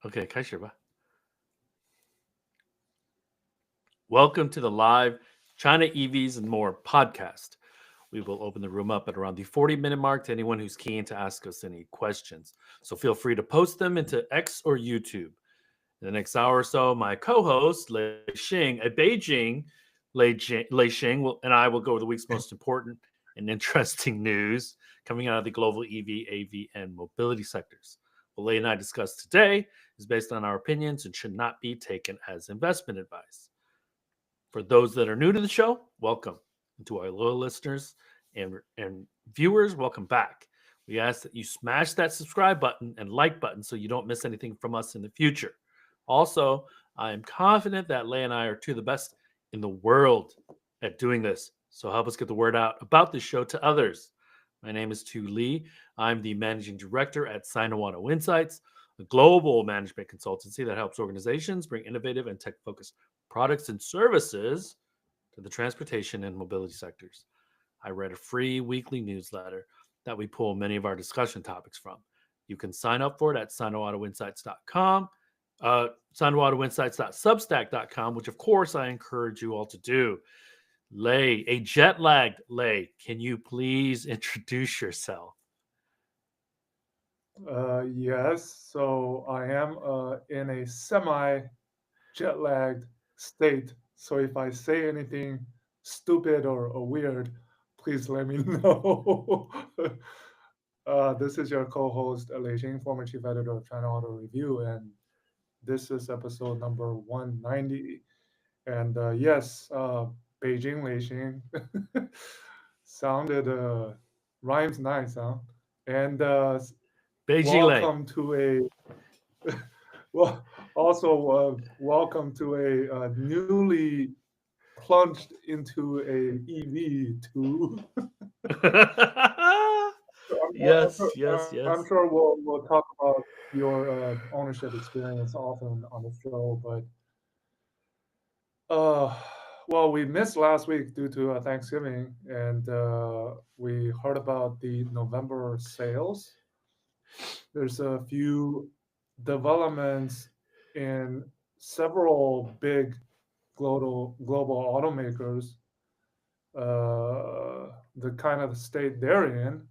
OK，开始吧。Welcome to the live China EVs and More podcast. We will open the room up at around the 40-minute mark to anyone who's keen to ask us any questions. So feel free to post them into X or YouTube. In the next hour or so, my co-host Lei Xing, a Beijing Lei Xing, and I will go over the week's most important and interesting news coming out of the global EV, AV, and mobility sectors. What Lei and I discussed today is based on our opinions and should not be taken as investment advice. For those that are new to the show, welcome. And to our loyal listeners and viewers, welcome back. We ask that you smash that subscribe button and like button so you don't miss anything from us in the future. Also, I am confident that Lei and I are two of the best in the world at doing this. So help us get the word out about this show to others. My name is Tu Lee. I'm the managing director at Sino Insights, a global management consultancy that helps organizations bring innovative and tech focused products and services to the transportation and mobility sectors. I write a free weekly newsletter that we pull many of our discussion topics from. You can sign up for it at sinoautoinsights.com, sinoautoinsights.substack.com, which of course I encourage you all to do. Lei, a jet lagged Lei, can you please introduce yourself? Yes, so I am in a semi jet lagged state. So if I say anything stupid or weird, please let me know. This is your co host, Lei Jing, former chief editor of China Auto Review, and this is episode number 190. And yes, Beijing Lei Jing sounded, rhymes nice, huh? And Beijing Lei. welcome to well, also welcome to a newly plunged into a EV too. Yes, yes, I'm yes. sure we'll talk about your ownership experience often on the show, but uh, well, we missed last week due to Thanksgiving, and we heard about the November sales. There's a few developments in several big global automakers, the kind of state they're in,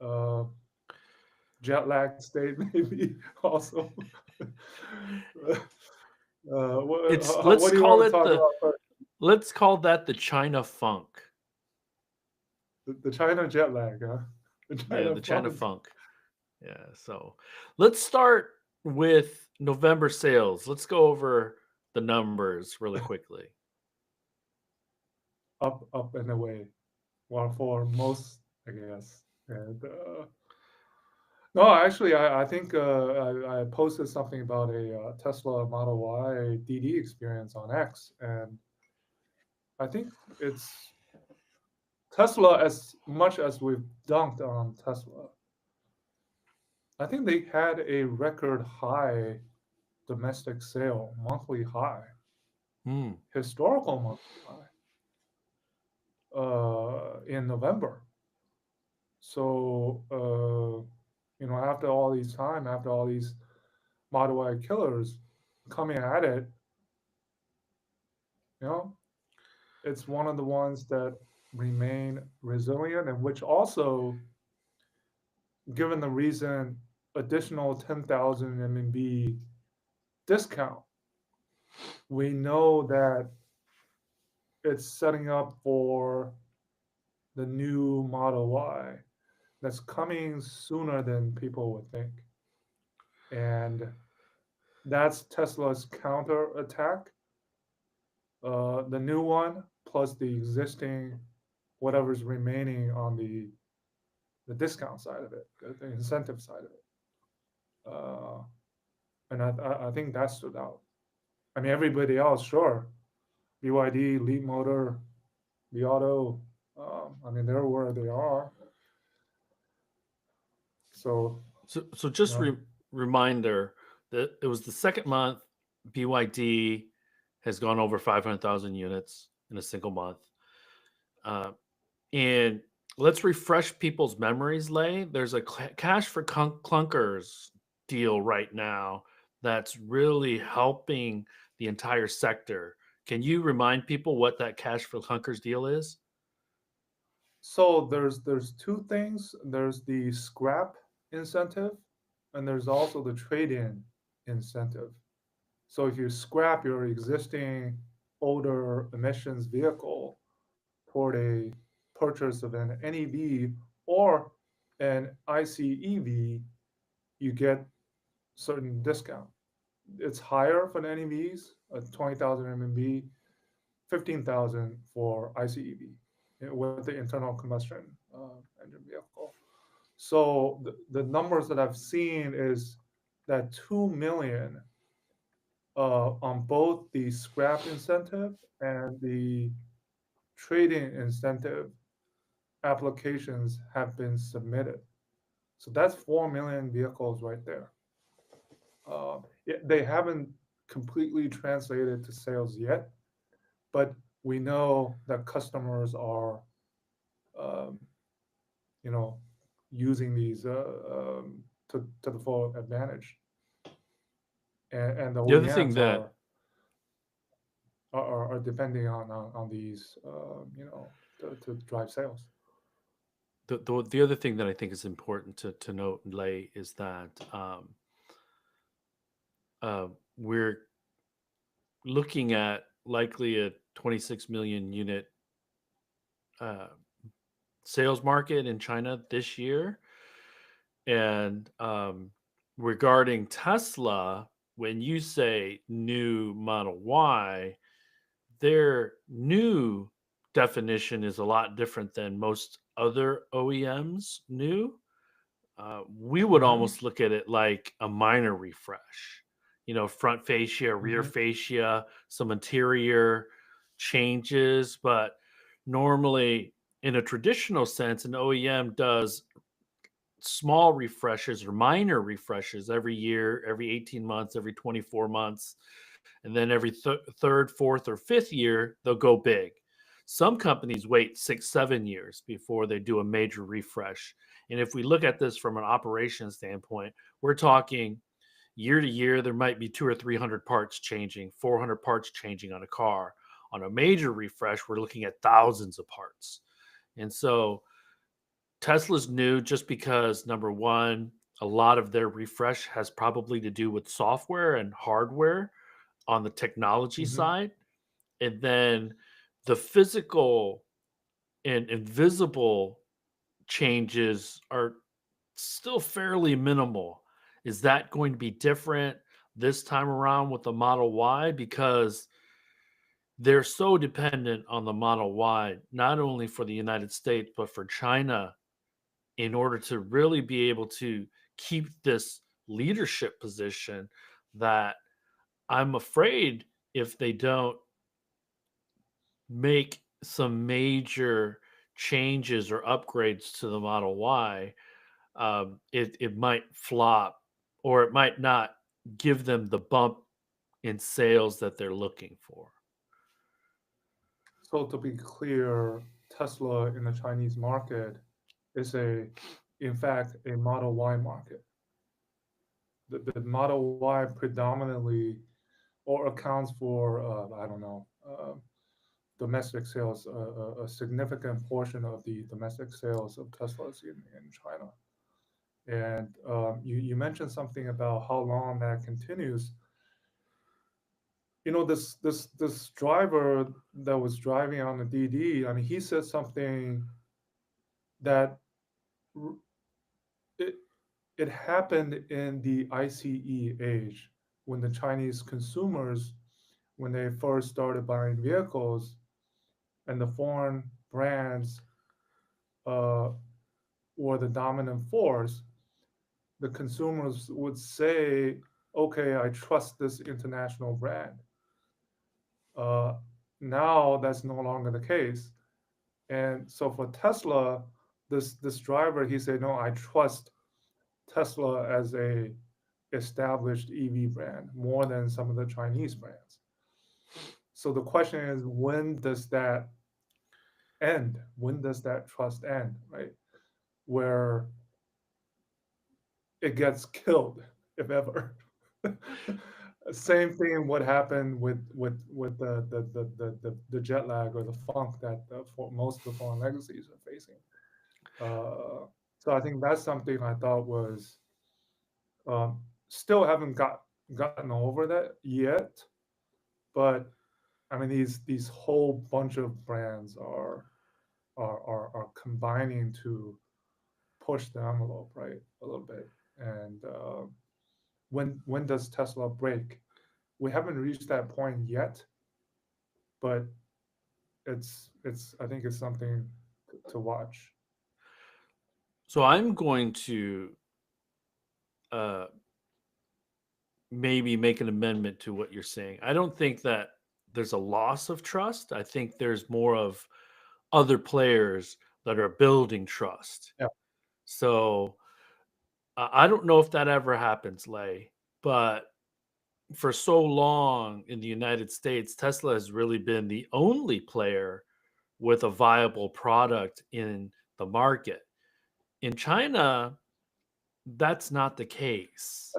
uh, jet lag state maybe also. It's What let's do you call want to it talk the about first? let's call that the China funk. The China jet lag, huh? The Yeah, China the China funk. funk. Yeah, so let's start with November sales. Let's go over the numbers really quickly. Up and away. Well, for most, I guess. And no, actually, I think I posted something about a Tesla Model Y DD experience on X, and I think it's Tesla, as much as we've dunked on Tesla, I think they had a record high domestic sale, monthly high, Hmm. historical monthly high, in November. So, after all these time, after all these Model Y killers coming at it, you know, it's one of the ones that remain resilient and which also, given the recent additional 10,000 MMB discount, we know that it's setting up for the new Model Y that's coming sooner than people would think. And that's Tesla's counter attack. The new one plus the existing whatever's remaining on the discount side of it, the incentive side of it. Uh, and I think that stood out. I mean, everybody else, sure, BYD, Leap Motor, the Auto. I mean, they're where they are. So, So you just know, reminder that it was the second month BYD has gone over 500,000 units in a single month. Uh, and let's refresh people's memories, Lay. There's a cash for clunkers deal right now that's really helping the entire sector. Can you remind people what that Cash for Clunkers deal is? So there's two things. There's the scrap incentive, and there's also the trade-in incentive. So if you scrap your existing older emissions vehicle toward a purchase of an NEV or an ICEV, you get certain discount. It's higher for the NEVs, 20,000 MMB, 15,000 for ICEV with the internal combustion engine vehicle. So the numbers that I've seen is that 2 million on both the scrap incentive and the trading incentive applications have been submitted. So that's 4 million vehicles right there. They haven't completely translated to sales yet, but we know that customers are, um, you know, using these to the full advantage, and the The other thing OEMs that are depending on these, to drive sales. the other thing that I think is important to note, Lay, is that we're looking at likely a 26 million unit uh, sales market in China this year. And regarding Tesla, when you say new Model Y, their new definition is a lot different than most other OEMs new. We would Hmm. almost look at it like a minor refresh, front fascia, rear Hmm. fascia, some interior changes. But normally, in a traditional sense, an OEM does small refreshes or minor refreshes every year, every 18 months, every 24 months. And then every third, fourth, or fifth year, they'll go big. Some companies wait 6, 7 years before they do a major refresh. And if we look at this from an operations standpoint, we're talking year to year, there might be 200 or 300 parts changing, 400 parts changing on a car. On a major refresh, we're looking at thousands of parts. And so Tesla's new just because number one, a lot of their refresh has probably to do with software and hardware on the technology Hmm. side. And then the physical and invisible changes are still fairly minimal. Is that going to be different this time around with the Model Y? Because they're so dependent on the Model Y, not only for the United States, but for China in order to really be able to keep this leadership position that I'm afraid if they don't make some major changes or upgrades to the Model Y, it might flop or it might not give them the bump in sales that they're looking for. So to be clear, Tesla in the Chinese market is in fact, a Model Y market. The Model Y predominantly or accounts for, I don't know, domestic sales, a significant portion of the domestic sales of Teslas in China. And you mentioned something about how long that continues. This driver that was driving on the DD. I mean, he said something that it it happened in the ICE age when the Chinese consumers, when they first started buying vehicles, and the foreign brands uh, were the dominant force, the consumers would say, "Okay, I trust this international brand." Uh, Now that's no longer the case, and so for Tesla, this driver, he said, "No, I trust Tesla as a established EV brand more than some of the Chinese brands." So the question is, when does that end? When does that trust end, right? Where it gets killed, if ever. Same thing what happened with the jet lag or the funk that for most of the foreign legacies are facing. Uh, so I think that's something I thought was still haven't gotten over that yet, but I mean these whole bunch of brands are combining to push the envelope right a little bit. And when does Tesla break? We haven't reached that point yet, but it's I think it's something to watch. So I'm going to uh, maybe make an amendment to what you're saying. I don't think that there's a loss of trust. I think there's more of other players that are building trust. Yeah, So I don't know if that ever happens, Lay, but for so long in the United States, Tesla has really been the only player with a viable product in the market. In China, that's not the case.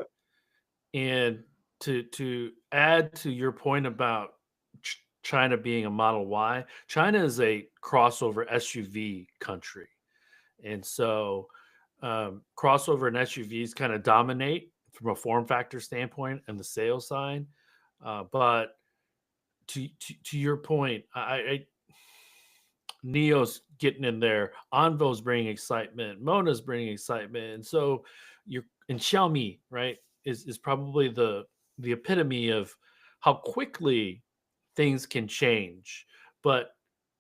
And to add to your point about China being a Model Y, China is a crossover SUV country, and so crossover and SUVs kind of dominate from a form factor standpoint and the sales side. But to your point, Neo's getting in there, Onvo's bringing excitement, Mona's bringing excitement, and so you're and Xiaomi, right, is probably the epitome of how quickly things can change. But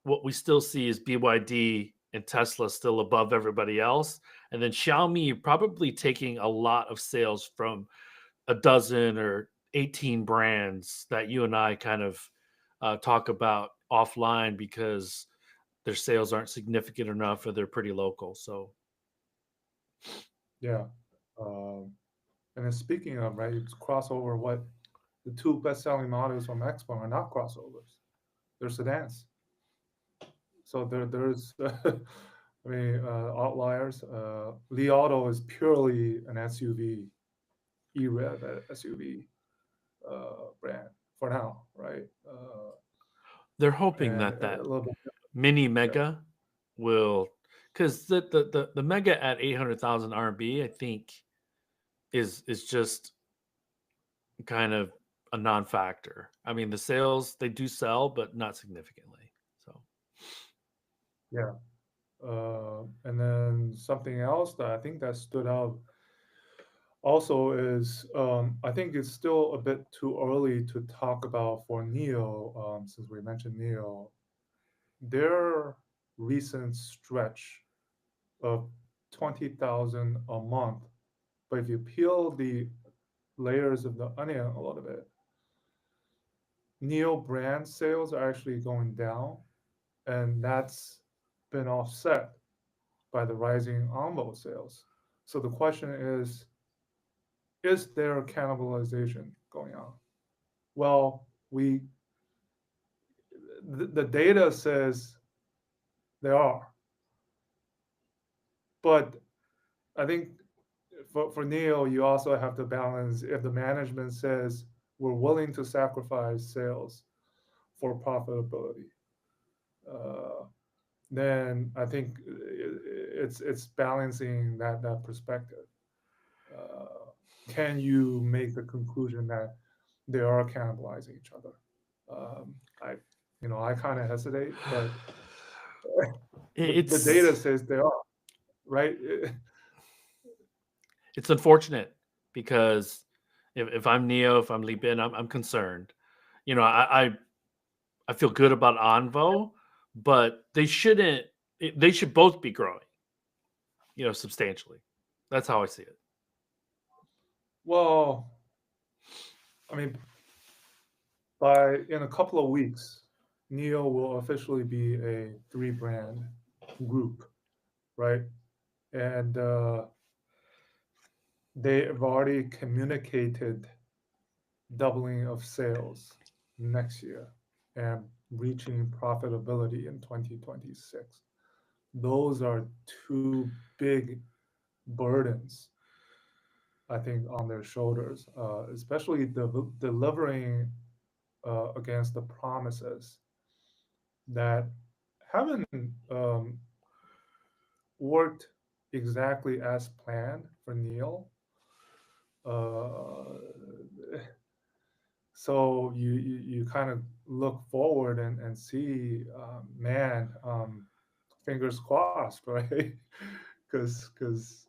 what we still see is BYD and Tesla still above everybody else, and then Xiaomi probably taking a lot of sales from a dozen or 18 brands that you and I kind of talk about offline because their sales aren't significant enough or they're pretty local. So yeah. And then speaking of right, it's crossover. What the two best-selling models from Expo are not crossovers; they're sedans. So there's I mean outliers. Li Auto is purely an SUV, E-Rev SUV brand for now, right? they're hoping And that a that little bit, mini yeah, mega will, because the mega at 800,000 RMB, I think is just kind of a non-factor. I mean, the sales they do sell, but not significantly. So yeah. And then something else that I think that stood out also is I think it's still a bit too early to talk about for Neo, since we mentioned Neo, their recent stretch of 20,000 a month. But if you peel the layers of the onion a little bit, Neo brand sales are actually going down, and that's been offset by the rising Onvo sales. So the question is there cannibalization going on? Well, the data says there are, but I think for Neo, you also have to balance if the management says we're willing to sacrifice sales for profitability, uh, then I think it's balancing that perspective. Uh, can you make the conclusion that they are cannibalizing each other? I I kind of hesitate, but the it's data says they are, right? it's unfortunate because if I'm Neo, if I'm Li Bin, I'm concerned. You know, I feel good about Onvo, but they shouldn't. They should both be growing, substantially. That's how I see it. Well, I mean, by in a couple of weeks, Neo will officially be a three brand group, right? And they have already communicated doubling of sales next year and reaching profitability in 2026. Those are two big burdens I think, on their shoulders, especially delivering against the promises that haven't worked exactly as planned for Neil. Uh, so you kind of look forward and see, man, fingers crossed, right? Because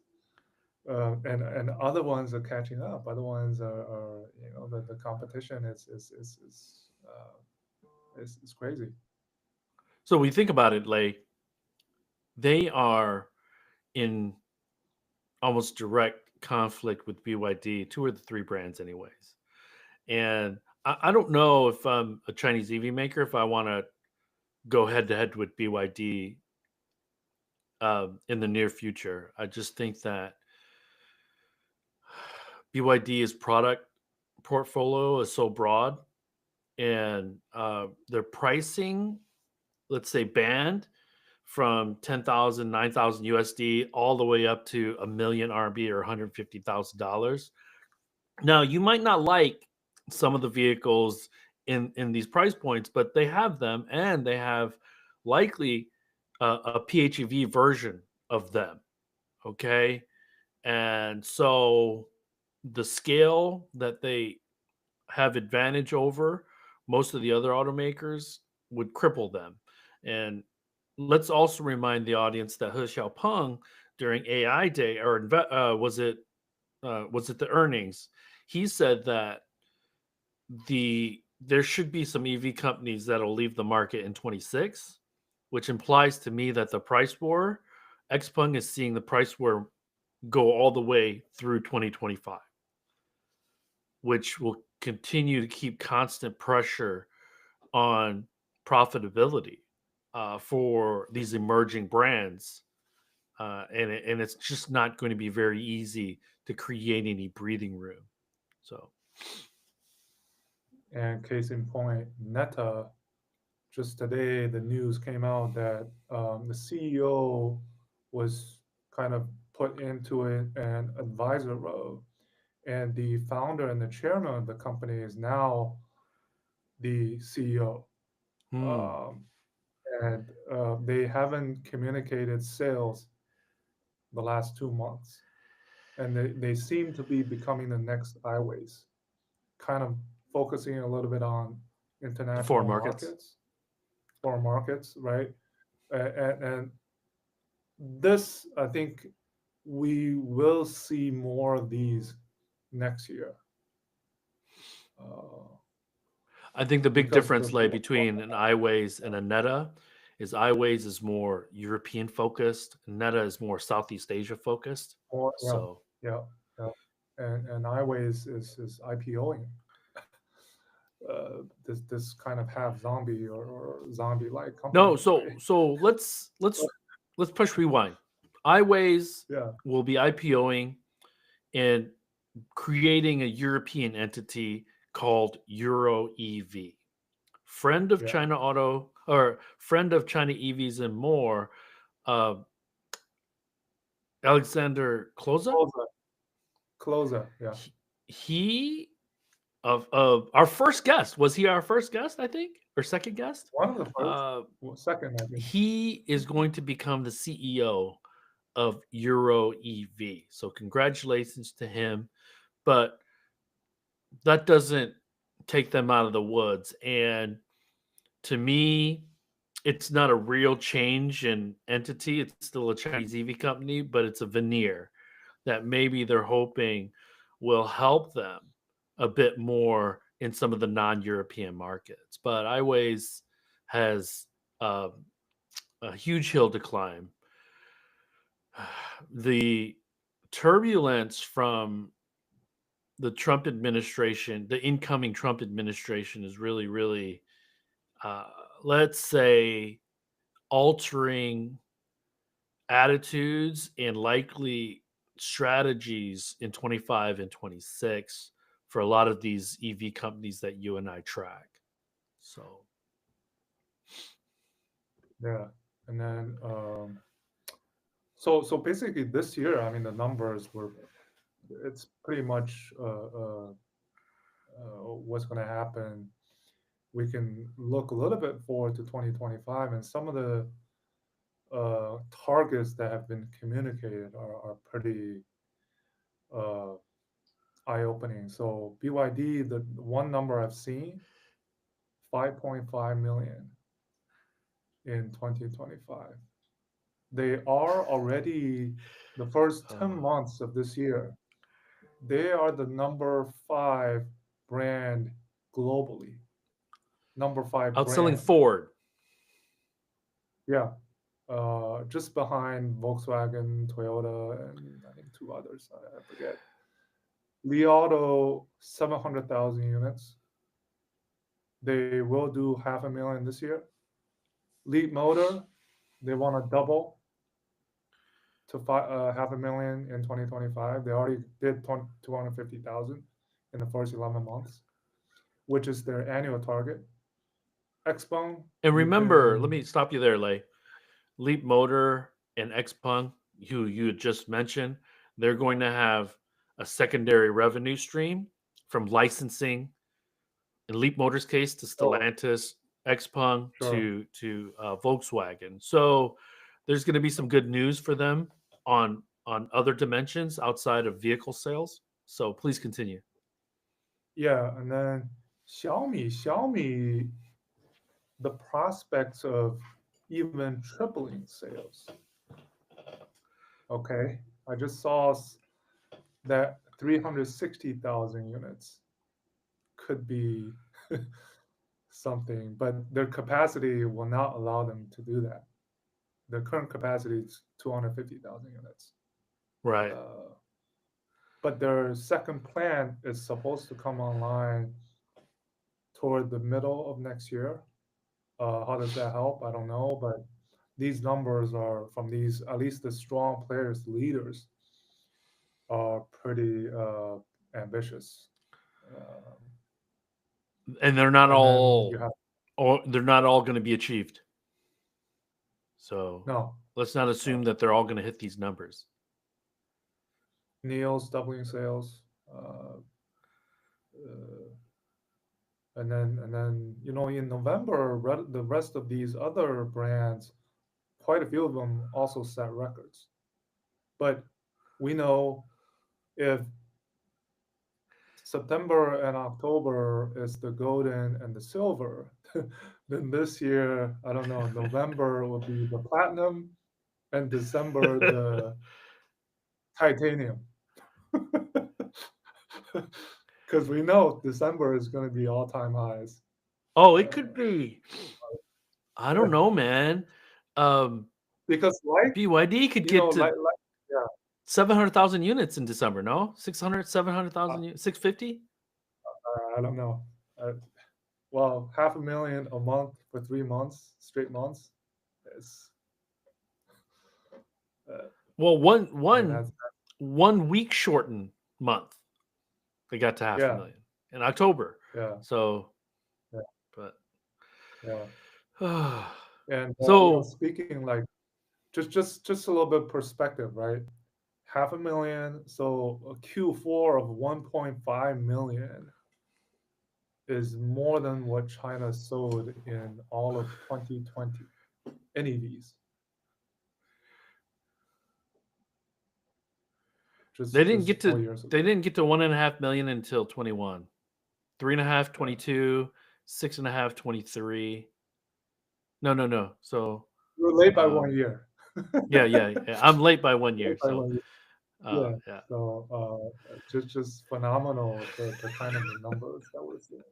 and other ones are catching up. Other ones are the competition is crazy. So we think about it, like they are in almost direct conflict with BYD, two of the three brands, anyways. And I don't know if I'm a Chinese EV maker, if I want to go head to head with BYD in the near future. I just think that BYD's product portfolio is so broad, and their pricing, let's say, band from 10,000, 9,000 USD all the way up to a million RMB or $150,000. Now, you might not like some of the vehicles in these price points, but they have them, and they have likely a PHEV version of them. Okay, and so the scale that they have advantage over most of the other automakers would cripple them. And let's also remind the audience that He Xiaopeng during AI Day, or was it the earnings? He said that there should be some EV companies that'll leave the market in 26, which implies to me that the price war, Xpeng is seeing the price war go all the way through 2025, which will continue to keep constant pressure on profitability for these emerging brands. And it's just not going to be very easy to create any breathing room. So, And case in point, Neta, just today the news came out that the CEO was kind of put into an advisor role, and the founder and the chairman of the company is now the CEO. hmm. Um, and they haven't communicated sales the last 2 months, and they seem to be becoming the next iWays, kind of focusing a little bit on The foreign international markets. markets, foreign markets, right? And this, I think, we will see more of these next year, uh, I think the big because difference lay between an iWays and a Neta is iWays is more European focused, Neta is more Southeast Asia focused. more, yeah, So yeah, yeah, and iWays is IPOing. This kind of half zombie or zombie like no, company, so right? so let's push rewind. iWays Yeah, will be IPOing and creating a European entity called Euro EV. Friend of yeah, China Auto, or friend of China EVs and more, uh, Alexander Kloza. closer, closer, yeah. He of our first guest, was he our first guest? I think, or second guest. One of the first, Uh, well, second, I think. he is going to become the CEO of Euro EV. So congratulations to him. But that doesn't take them out of the woods. And to me, it's not a real change in entity. It's still a Chinese EV company, but it's a veneer that maybe they're hoping will help them a bit more in some of the non-European markets. But iWays has uh, a huge hill to climb. The turbulence from the Trump administration, the incoming Trump administration, is really, really, uh, let's say, altering attitudes and likely strategies in 25 and 26 for a lot of these EV companies that you and I track. So, Yeah, and then so basically this year, I mean, the numbers were it's pretty much what's going to happen. We can look a little bit forward to 2025, and some of the targets that have been communicated are pretty uh, eye-opening. So BYD, the one number I've seen, 5.5 million in 2025. They are already the first 10 Oh. months of this year. They are the number 5 brand globally. Number 5 Outselling brand. Ford. Yeah. Just behind Volkswagen, Toyota, and I think two others. I forget. Li Auto, 700,000 units. They will do 500,000 this year. Leap Motor, they want to double to 500,000 in 2025. They already did 250,000 in the first 11 months, which is their annual target. Xpeng, And you remember, let can. me stop you there, Lei. Leap Motor and Xpeng, who you had just mentioned, they're going to have a secondary revenue stream from licensing. In Leap Motor's case, to Oh, Stellantis, Xpeng sure. to Volkswagen. So there's going to be some good news for them on other dimensions outside of vehicle sales. So please continue. Yeah, and then Xiaomi, the prospects of even tripling sales. Okay, I just saw that 360,000 units could be something, but their capacity will not allow them to do that. Their current capacity is 250,000 units. Right. Uh, but their second plant is supposed to come online toward the middle of next year. How does that help? I don't know, but these numbers are from these, at least the strong players, leaders, are pretty ambitious. Um, And they're not and then you all have or they're not all going to be achieved. So no let's not assume that they're all going to hit these numbers. Neil's doubling sales, uh, and then in November, the rest of these other brands, quite a few of them also set records. But we know if September and October is the golden and the silver, then this year, I don't know, November will be the platinum and December the titanium. Because we know December is going to be all-time highs. Oh, it could Uh, be. I don't know, man. Um, because like BYD could get to yeah, 700,000 units in December, no? 600, uh, 700,000, 650? I don't know. Well, 500,000 a month for 3 months, straight months, is uh, Well, I mean that's 1 week shortened month. They got to half a yeah, million in October. yeah, So, yeah, but yeah. And so speaking like just a little bit of perspective, right? 500,000, so a Q4 of 1.5 million is more than what China sold in all of 2020 NEVs. they didn't Just get 4 years they ago. didn't get to 1.5 million until 21, 3.5, Yeah. 22, 6.5, 23. No. So, We're late by um, 1 year. yeah. I'm late by 1 year. Late by So, 1 year. Yeah. yeah. So just phenomenal the kind of the numbers that we're seeing.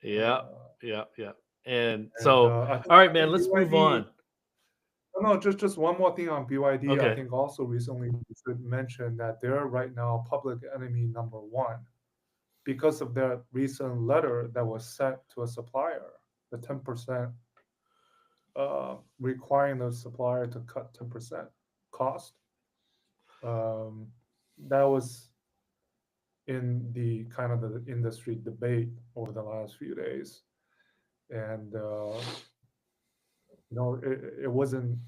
Yeah, Uh, yeah. And and so, I all think right, I man, think let's move BYD. on. Oh, no, just one more thing on BYD. I Okay. think also recently we should mention that they're right now public enemy number one because of their recent letter that was sent to a supplier, the 10% requiring the supplier to cut 10% cost. Um, that was in the kind of the industry debate over the last few days, and it wasn't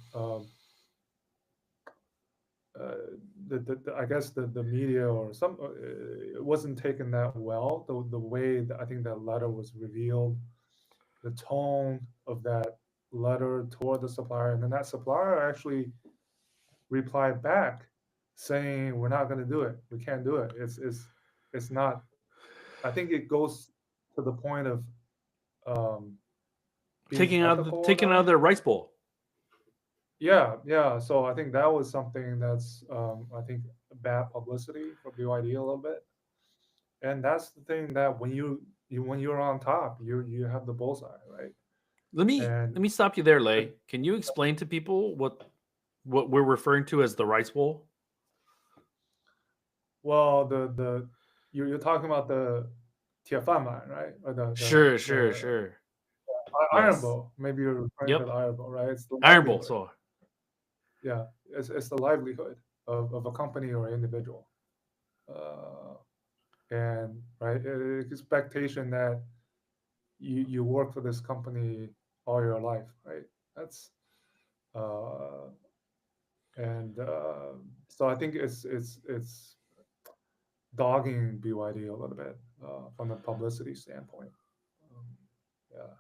I guess the media or some it wasn't taken that well. The way that I think that letter was revealed, the tone of that letter toward the supplier, and then that supplier actually replied back saying, "We're not going to do it. We can't do it. It's not." I think it goes to the point of um, being ethical taking out of enough. their rice bowl. Yeah, yeah. So I think that was something that's I think bad publicity for BYD a little bit, and that's the thing that when you're on top, you have the bullseye, right? Let And me stop you there, uh, Lei. Can you explain to people what we're referring to as the rice bowl? well, the you're talking about the Tiafanman, right? Or Sure, sure, the sure. Iron Yes. Bowl. Maybe you're referring to Yep. the Iron Bowl, right? It's the Iron Bowl. livelihood. So Yeah, it's the livelihood of a company or individual. Uh, and right, expectation that you work for this company all your life, right? That's uh, and so I think it's dogging BYD a little bit from a publicity standpoint. Um, yeah,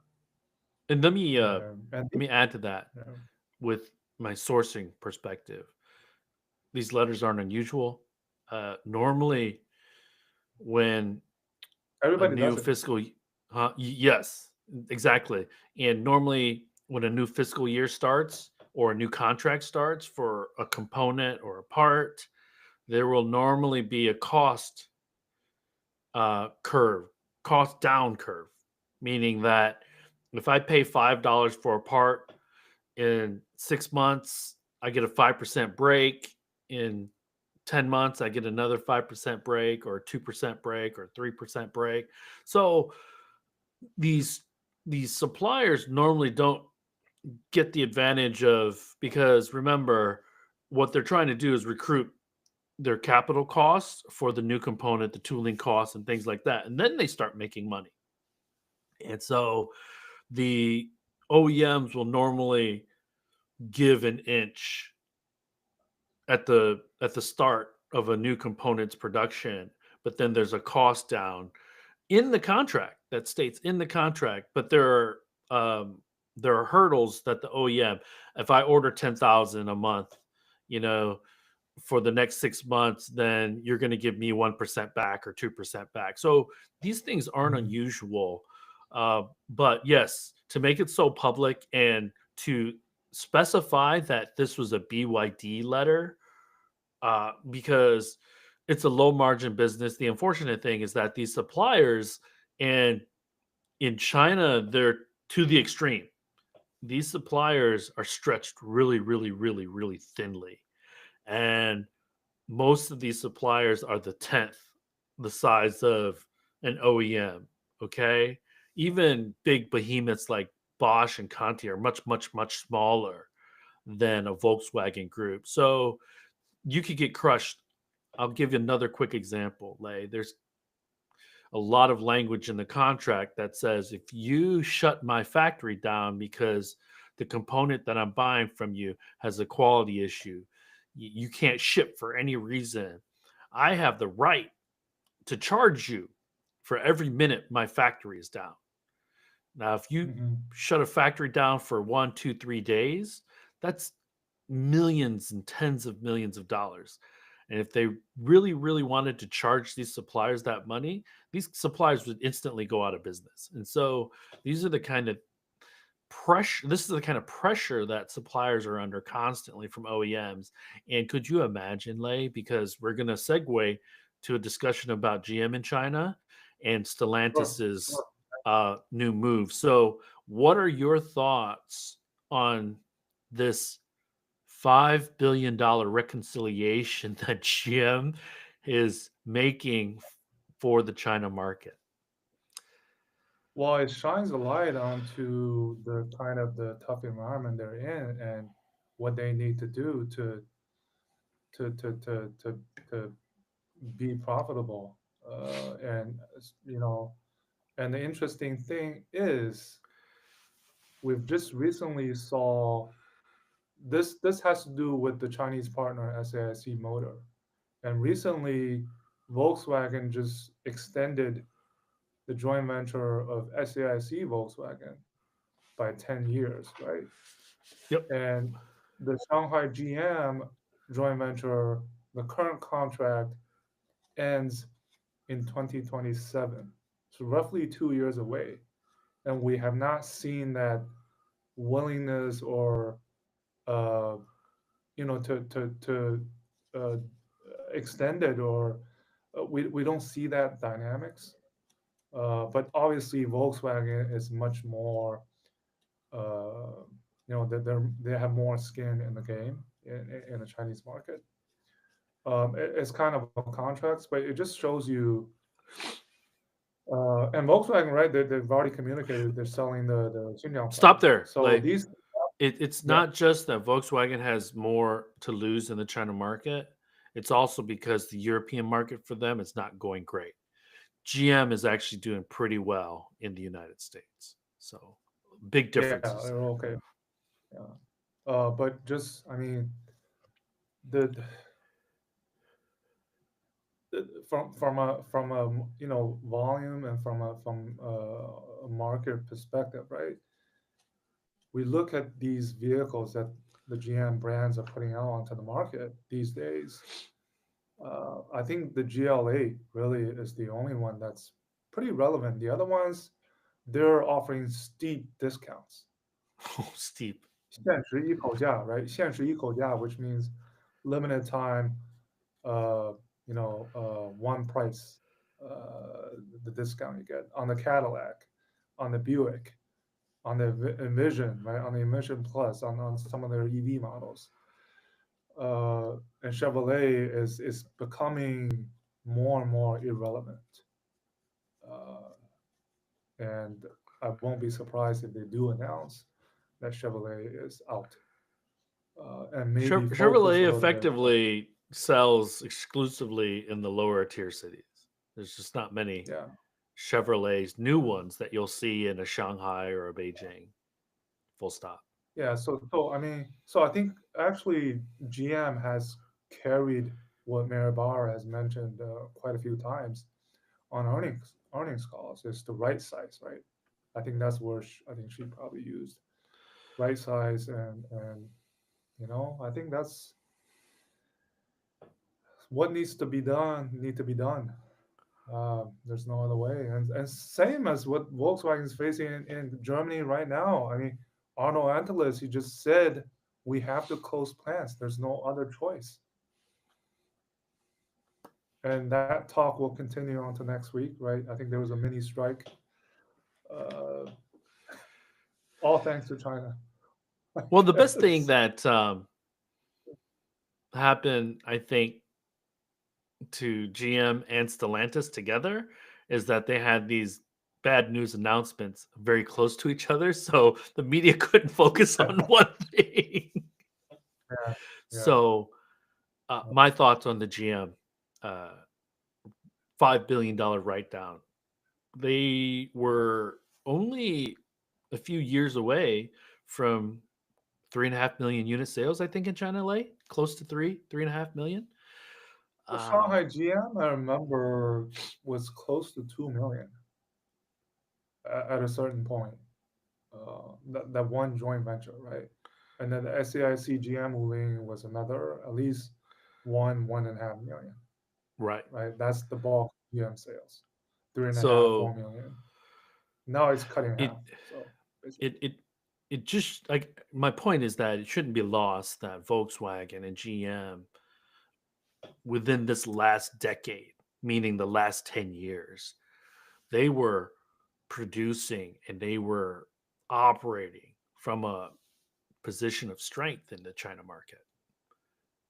and and let me add to that you know, with my sourcing perspective. These letters aren't unusual. Normally, when a everybody new does it. fiscal, yes, exactly. And normally, when a new fiscal year starts or a new contract starts for a component or a part, there will normally be a curve, cost down curve, meaning that if I pay $5 for a part in 6 months, I get a 5% break. In 10 months, I get another 5% break or 2% break or 3% break. So these these suppliers normally don't get the advantage of, because remember, what they're trying to do is recruit their capital costs for the new component, the tooling costs, and things like that. And then they start making money. And so the OEMs will normally give an inch at the start of a new component's production, but then there's a cost down in the contract that states in the contract. But there are hurdles that the OEM, if I order 10,000 a month, you know, for the next 6 months, then you're going to give me 1% back or 2% back. So these things aren't Mhm. unusual. But yes, to make it so public and to specify that this was a BYD letter, because it's a low margin business. The unfortunate thing is that these suppliers, and in China, they're to the extreme. These suppliers are stretched really, really, really, really thinly. And most of these suppliers are the 10th the size of an OEM. Okay. Even big behemoths like Bosch and Conti are much, much, much smaller than a Volkswagen group. So you could get crushed. I'll give you another quick example, Lei. There's a lot of language in the contract that says if you shut my factory down because the component that I'm buying from you has a quality issue, you can't ship for any reason, I have the right to charge you for every minute my factory is down. Now, if you Mhm. shut a factory down for 1, 2, 3 days, that's millions and tens of millions of dollars. And if they really, really wanted to charge these suppliers that money, these suppliers would instantly go out of business. And so these are the kind of pressure, this is the kind of pressure that suppliers are under constantly from OEMs. And could you imagine, Lei, because we're going to segue to a discussion about GM in China and Sure, Stellantis's sure. new move. So, what are your thoughts on this $5 billion reconciliation that GM is making for the China market? Well, it shines a light onto the kind of the tough environment they're in and what they need to do to to to to, to be profitable. And you know, and the interesting thing is, we've just recently saw this has to do with the Chinese partner SAIC Motor, and recently Volkswagen just extended the joint venture of SAIC Volkswagen by 10 years, right? Yep. And the Shanghai GM joint venture, the current contract ends in 2027, so roughly 2 years away. And we have not seen that willingness or uh, to uh, extend it, or we don't see that dynamics. But obviously, Volkswagen is much more. Uh, they have more skin in the game in the Chinese market. It's kind of a contract, but it just shows you. And Volkswagen, right? They've already communicated they're selling the Xinjiang Stop plant. there. So Like these, it's yeah, not just that Volkswagen has more to lose in the China market. It's also because the European market for them is not going great. GM is actually doing pretty well in the United States. So big yeah, differences they're there. okay. Yeah. But just, I mean, the from a volume and from a market perspective, right? We look at these vehicles that the GM brands are putting out onto the market these days. I think the GLA really is the only one that's pretty relevant. The other ones, they're offering steep discounts. Oh, steep. 限时一口价, right? 限时一口价, which means limited time, uh, one price, the discount you get on the Cadillac, on the Buick, on the Envision, right? On the Envision Plus, on some of their EV models. And Chevrolet is becoming more and more irrelevant. Uh, and I won't be surprised if they do announce that Chevrolet is out, and maybe focus a Chevrolet little bit on, effectively sells exclusively in the lower tier cities. There's just not many yeah, Chevrolets, new ones that you'll see in a Shanghai or a Beijing. Full stop. yeah. So I mean, so I think actually GM has carried what Mary Barr has mentioned quite a few times on earnings calls, is the right size, right? I think that's where I think she probably used right size, and I think that's what needs to be done. Need to be done. There's no other way, and same as what Volkswagen is facing in Germany right now. I mean, Arno Antelis, he just said we have to close plants. There's no other choice, and that talk will continue on to next week, right? I think there was a mini strike, uh, all thanks to China. I Well, the best thing guess. that happened, I think, to GM and Stellantis together is that they had these bad news announcements very close to each other, so the media couldn't focus Yeah, on one thing. yeah, yeah. So, my thoughts on the GM uh, $5 billion write down. They were only a few years away from 3.5 million unit sales, I think, in China LA, close to 3.5 million. The Shanghai Um, GM, I remember, was close to 2 million at a certain point. That one joint venture, right? And then the SAIC GM Wuling was another, at least 1.5 million, right. right? That's the bulk GM sales, 3.5, So 4 million. Now it's cut in it half. So it basically, it it just like my point is that it shouldn't be lost that Volkswagen and GM within this last decade, meaning the last 10 years, they were producing and they were operating from a position of strength in the China market.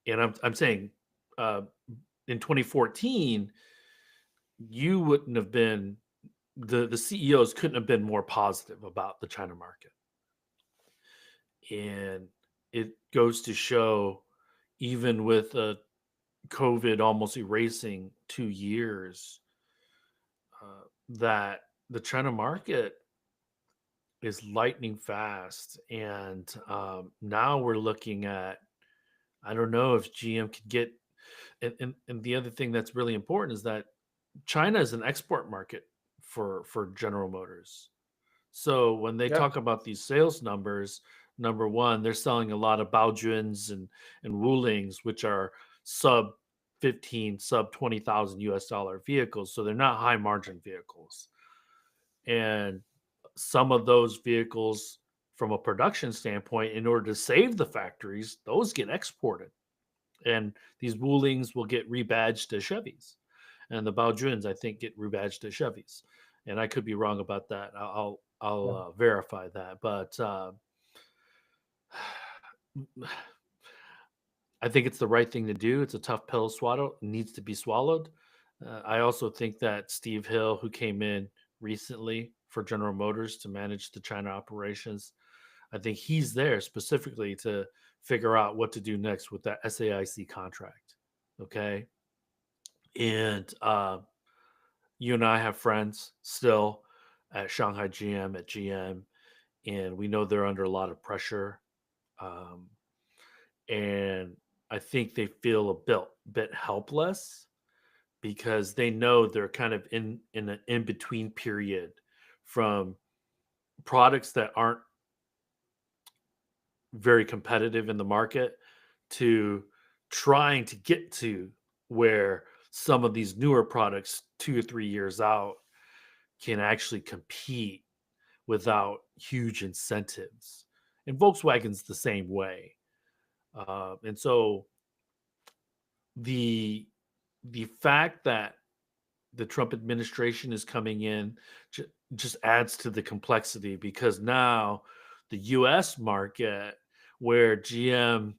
And I'm saying uh, in 2014, you wouldn't have been the CEOs couldn't have been more positive about the China market. And it goes to show, even with COVID almost erasing 2 years, that the China market is lightning fast, and now we're looking at, I don't know if GM could get, and the other thing that's really important is that China is an export market for General Motors. So when they Yeah, talk about these sales numbers, number one, they're selling a lot of Baojuns and Wulings, which are sub 15, sub 20,000 US dollar vehicles. So they're not high margin vehicles. And some of those vehicles, from a production standpoint, in order to save the factories, those get exported. And these Wulings will get rebadged to Chevys. And the Baojuns, I think, get rebadged to Chevys. And I could be wrong about that. I'll yeah, verify that. But I think it's the right thing to do. It's a tough pill to swallow. It needs to be swallowed. I also think that Steve Hill, who came in recently for General Motors to manage the China operations, I think he's there specifically to figure out what to do next with that SAIC contract. Okay. And you and I have friends still at Shanghai GM, at GM, and we know they're under a lot of pressure. Um, and I think they feel a bit helpless because they know they're kind of in an in between period from products that aren't very competitive in the market to trying to get to where some of these newer products 2 or 3 years out can actually compete without huge incentives. And Volkswagen's the same way. And so the the fact that the Trump administration is coming in just adds to the complexity because now the US market, where GM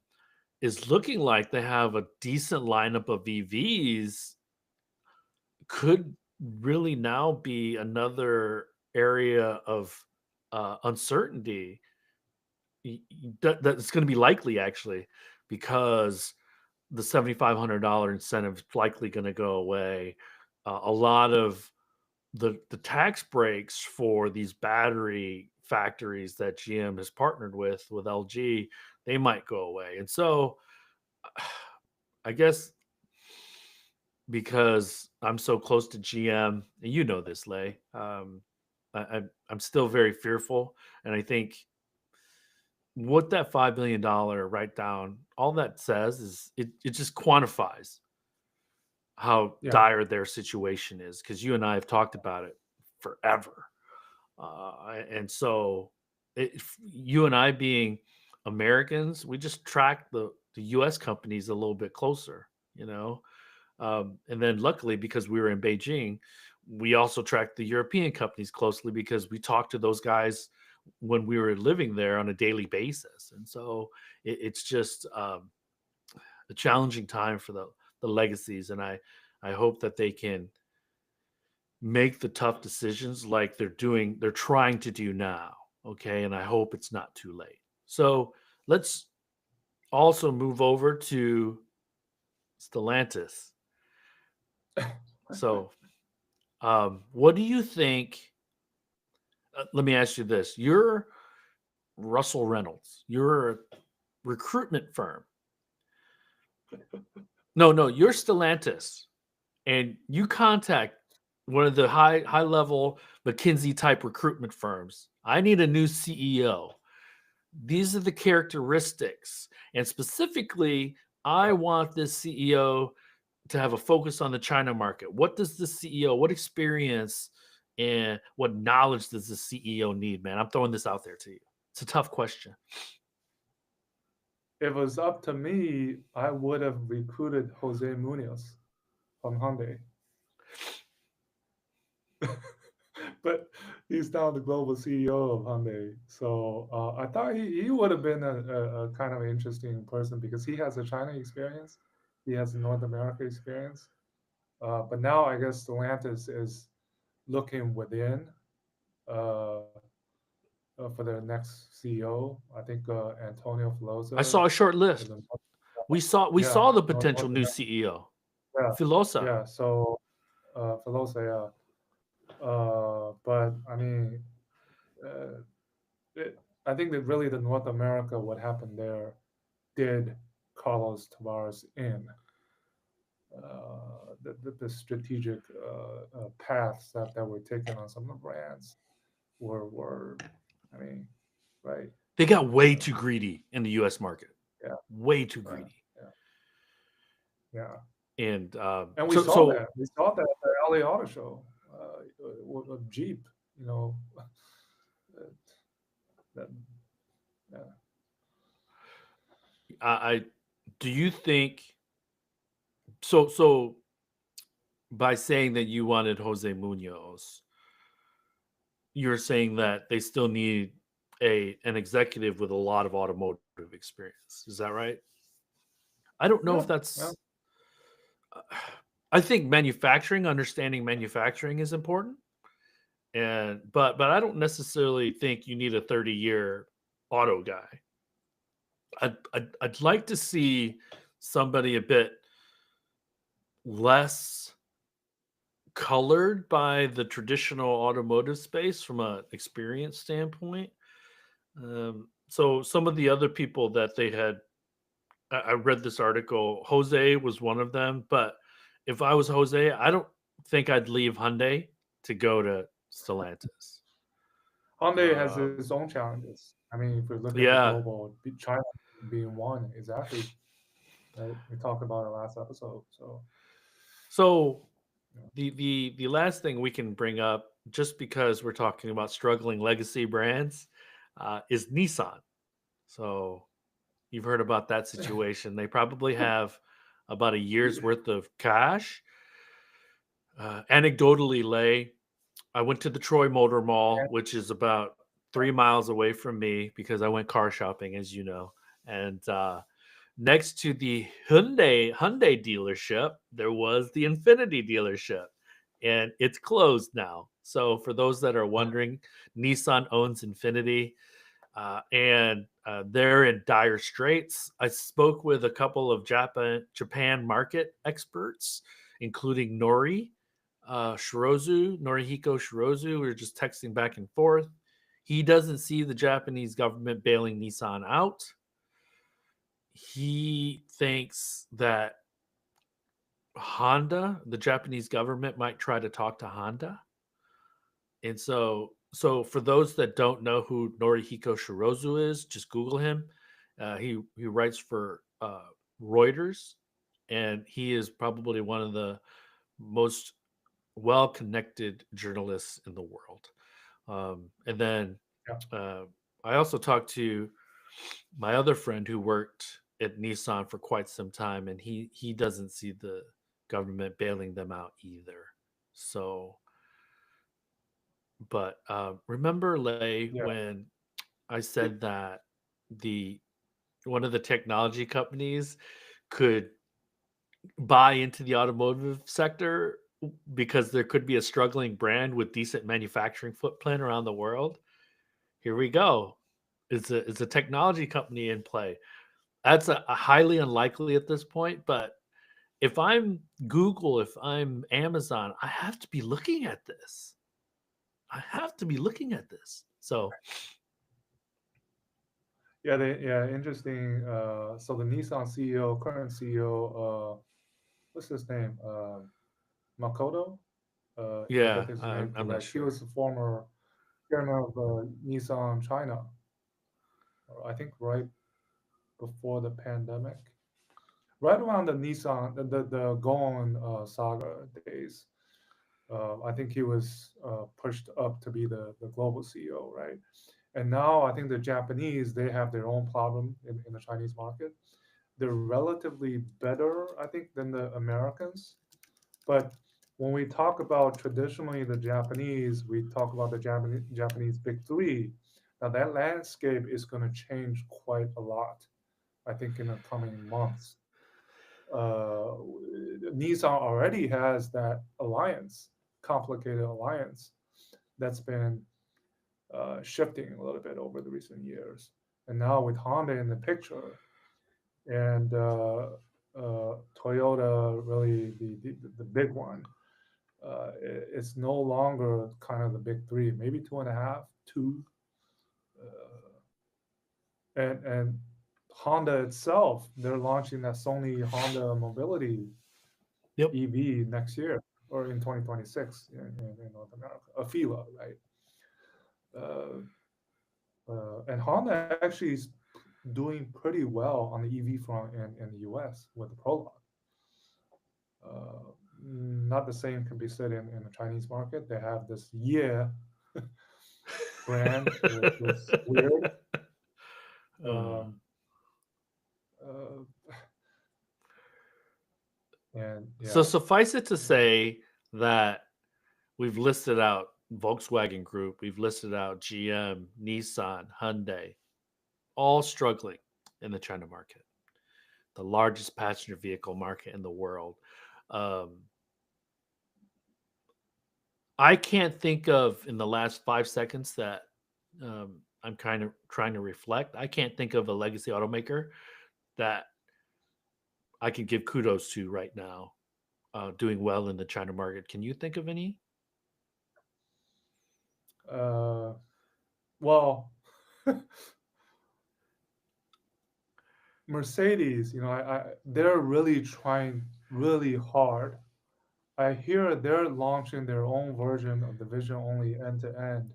is looking like they have a decent lineup of EVs, could really now be another area of uncertainty that's going to be likely actually because the $7,500 incentive is likely going to go away. A lot of the tax breaks for these battery factories that GM has partnered with LG, they might go away. And so I guess because I'm so close to GM, and you know this, Lay, I'm still very fearful, and I think what that $5 billion write down, all that says is it just quantifies how yeah. dire their situation is because you and I have talked about it forever. And so you and I being Americans, we just track the US companies a little bit closer, you know. And then luckily, because we were in Beijing, we also tracked the European companies closely because we talked to those guys when we were living there on a daily basis. And so it's just a challenging time for the legacies. And I hope that they can make the tough decisions like they're trying to do now. Okay. And I hope it's not too late. So let's also move over to Stellantis. So, what do you think? Let me ask you this. You're Russell Reynolds, you're a recruitment firm. No, you're Stellantis, and you contact one of the high level McKinsey type recruitment firms. I need a new CEO. These are the characteristics, and specifically, I want this CEO to have a focus on the China market. What does the CEO, what experience and what knowledge does the CEO need, man? I'm throwing this out there to you. It's a tough question. If it was up to me, I would have recruited Jose Munoz from Hyundai. But he's now the global CEO of Hyundai. So I thought he would have been a kind of interesting person because he has a China experience, he has a North America experience. But now I guess Stellantis is looking within uh, for their next CEO. I think Antonio I Filosa saw a short is list. a We yeah saw the North potential new America. CEO, Yeah, Filosa. yeah. So Filosa, yeah. But I mean, uh, I think that really the North America, what happened there, did Carlos Tavares in the strategic paths that were taken on some of the brands were, I mean, right? They got way Uh, too greedy in the U.S. market, yeah, way too yeah, greedy. yeah, yeah. And And we so, saw so that. We saw that at the LA Auto Show with Jeep. You know, that, that yeah. I do you think so? By saying that you wanted Jose Munoz, you're saying that they still need an executive with a lot of automotive experience. Is that right? I don't know if Yeah, yeah. that's. I think manufacturing, understanding manufacturing, is important, and but I don't necessarily think you need a 30-year auto guy. I'd like to see somebody a bit less colored by the traditional automotive space from an experience standpoint. So some of the other people that they had, I read this article. Jose was one of them, but if I was Jose, I don't think I'd leave Hyundai to go to Stellantis. Hyundai has its Um, own challenges. I mean, if we look at the yeah. global, China being one, exactly. Right? We talked about it last episode. So, So you know. the last thing we can bring up, just because we're talking about struggling legacy brands, is Nissan. So you've heard about that situation. They probably have about a year's worth of cash. Anecdotally, Lay, I went to the Troy Motor Mall, which is about 3 miles away from me because I went car shopping, as you know. And next to the Hyundai dealership, there was the Infinity dealership, and it's closed now. So for those that are wondering, Nissan owns Infinity, and they're in dire straits. I spoke with a couple of Japan market experts, including Norihiko Shirozu. We were just texting back and forth. He doesn't see the Japanese government bailing Nissan out. He thinks that Honda, the Japanese government, might try to talk to Honda. And so for those that don't know who Norihiko Shirozu is, just Google him. He writes for Reuters, and he is probably one of the most well-connected journalists in the world. And then Yeah. uh, I also talked to my other friend who worked at Nissan for quite some time, and he doesn't see the government bailing them out either. So, but remember, Lay, Yeah. when I said that the one of the technology companies could buy into the automotive sector because there could be a struggling brand with decent manufacturing footprint around the world. Here we go. Is a technology company in play? That's a highly unlikely at this point, but if I'm Google, if I'm Amazon, I have to be looking at this. I have to be looking at this. So Yeah, interesting. So the Nissan CEO, current CEO, what's his name? Makoto. If I yeah, get his name I'm not correct, he sure. was the former chairman of Nissan China. I think right before the pandemic, right around the Nissan, the Gone saga days. I think he was pushed up to be the global CEO, right? And now I think the Japanese, they have their own problem in the Chinese market. They're relatively better, I think, than the Americans. But when we talk about traditionally the Japanese, we talk about the Japanese big three. Now that landscape is going to change quite a lot, I think, in the coming months. Uh, Nissan already has that alliance, complicated alliance that's been shifting a little bit over the recent years. And now with Honda in the picture and Toyota, really the big one, it's no longer kind of the big three, maybe two and a half, two. And Honda itself, they're launching that Sony Honda Mobility Yep. EV next year or in 2026 in North America, a Fila, right? Uh, and Honda actually is doing pretty well on the EV front in the US with the Prologue. Not the same can be said in the Chinese market. They have this brand, which is weird. Um, uh, and So yeah, suffice it to say that we've listed out Volkswagen Group, we've listed out GM, Nissan, Hyundai, all struggling in the China market, the largest passenger vehicle market in the world. Um, I can't think of in the last 5 seconds that I'm kind of trying to reflect. I can't think of a legacy automaker that I can give kudos to right now, doing well in the China market. Can you think of any? well, Mercedes, they're really trying really hard. I hear they're launching their own version of the vision only end to end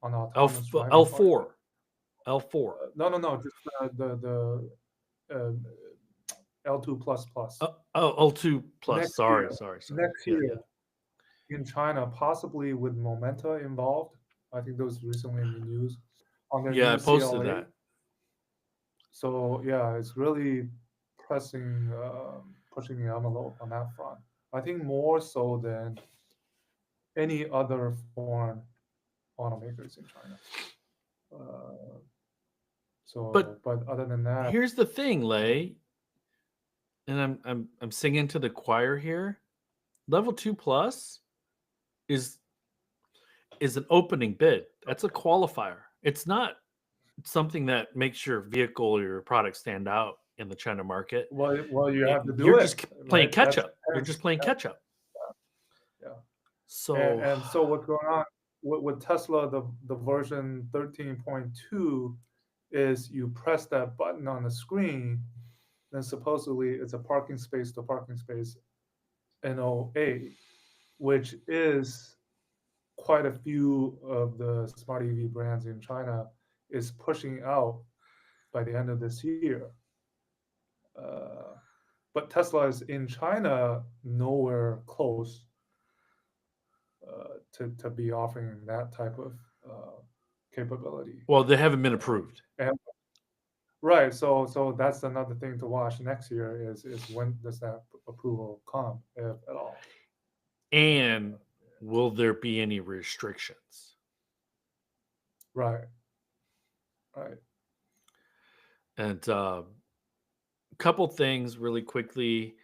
on autonomous driving part. L4, L4. No, just uh, L2 plus plus. L2 plus. Next year, Sorry. next Yeah, year yeah. in China, possibly with Momenta involved. I think that was recently in the news on their Yeah, I new posted CLA. that. So yeah, it's really pushing the envelope on that front. I think more so than any other foreign automakers in China. Uh, But but other than that, here's the thing, Lei, and I'm singing to the choir here. Level 2 plus is an opening bid. That's a qualifier. It's not something that makes your vehicle or your product stand out in the China market. well, you have to do You're it, just playing right? catch up. You're just playing catch up. Yeah. So And so what's going on with Tesla, the version 13.2 is you press that button on the screen, then supposedly it's a parking space to parking space NOA, which is quite a few of the smart EV brands in China is pushing out by the end of this year. Uh, but Tesla is in China nowhere close to be offering that type of capability. well, they haven't been approved. And right, so that's another thing to watch next year is when does that approval come, if at all? And will there be any restrictions? Right, right. And a couple things really quickly.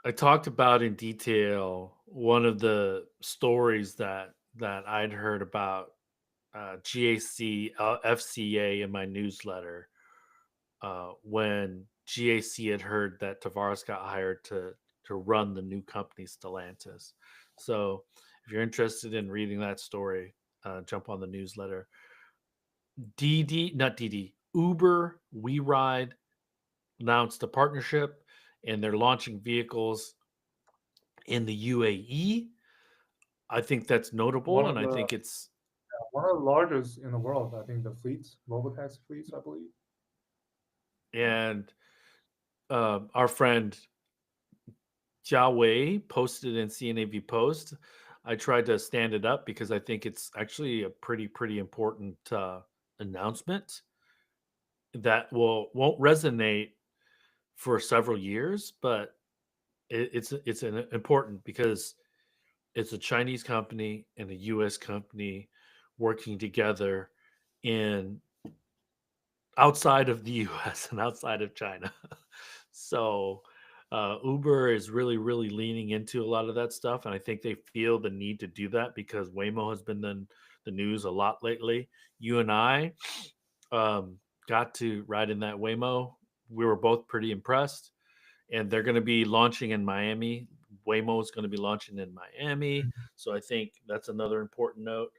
I talked about in detail one of the stories that I'd heard about GAC FCA in my newsletter when GAC had heard that Tavares got hired to run the new company Stellantis. So if you're interested in reading that story, jump on the newsletter. Uber, WeRide announced a partnership, and they're launching vehicles in the UAE. I think that's notable, and I think it's one of the largest in the world. I think the fleets, robotaxi fleets, I believe. And our friend Jia Wei posted in CNAV Post. I tried to stand it up because I think it's actually a pretty important announcement that won't resonate for several years, but it's important because it's a Chinese company and a U.S. company working together in outside of the U.S. and outside of China. So Uber is really leaning into a lot of that stuff, and I think they feel the need to do that because Waymo has been in the news a lot lately. You and I got to ride in that Waymo. We were both pretty impressed, and they're going to be launching in Miami. Waymo is going to be launching in Miami, so I think that's another important note.